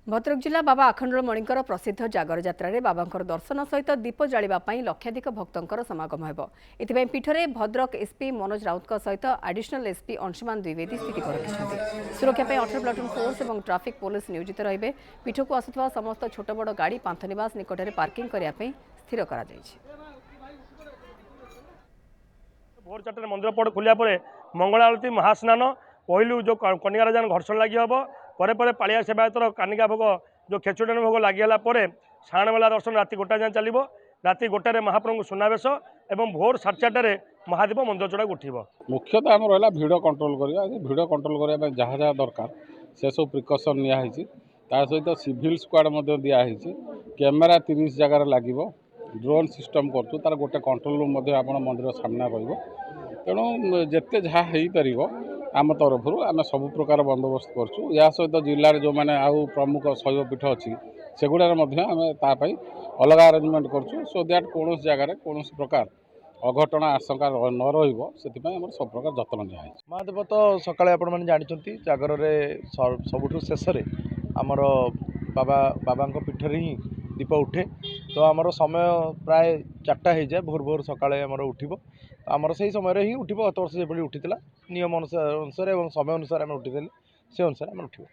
भद्रक जिला बाबा आखंडलमणिकर प्रसिद्ध जागर यात्रा बाबांकर दर्शन सहित दीप जालिबा लक्षाधिक भक्तंकर समागम हेब। एथिपाई पीठरे भद्रक एसपी मनोज राउत सहित एडिशनल एसपी अंशुमान द्विवेदी स्थिति रखिंट। सुरक्षा 18 प्लाटून फोर्स और ट्राफिक पुलिस नियोजित रहिबे। पीठ को आसुवा समस्त छोट बड़ गाड़ी पांथनिवास निकटरे पार्किंग करने स्थिर करा जायछि। भोर 4 मंदिर पट खुलिया मंगल आरती महास्नान पहलू जो कन्याराजान घर्षण लगी हम परे पालिया सेवायतर कानिका भोग जो खेचुड़ान भोग लगिगला साणमेला दर्शन राति 1 जाए चलो। राति 1 महाप्रभु सुनावेश और भोर 4:30 महादीप मंदिर चढ़ा उठब। मुख्यतः आम रहा भिड़ कंट्रोल करवा। भिड़ कंट्रोल करने जहाँ जहाँ दरकार से सब प्रिकसन नियाई सहित सिविल स्क्वाड दिखाई कैमेरा 30 जगार लगे ड्रोन सिस्टम करूँ तार गोटे कंट्रोल रूम आप मंदिर सामना तेणु जिते जहाँ हो पार आम तरफ आम सब प्रकार बंदोबस्त करूँ। या सहित जिले जो मैंने आउ प्रमुख शैवपीठ अच्छी सेगुड़ा अलग आरेंजमेंट करूँ सो दैट कौन जगार कौन प्रकार अघटन आशंका न रही सब प्रकार जत्न निया। महादेव तो सकाଳେ आपण जानते जागर सबुठ शेष आमर बाबा पीठरे ही दीप उठे तो आमर समय प्राय 4टा हो जाए भोर भोर सकाळे आमर उठिबो आमर से समय ही उठिबो। 7 वर्ष जो उठीला नियम अनुसार और समय अनुसार आम उठिदेले से अनुसार आम उठिबो।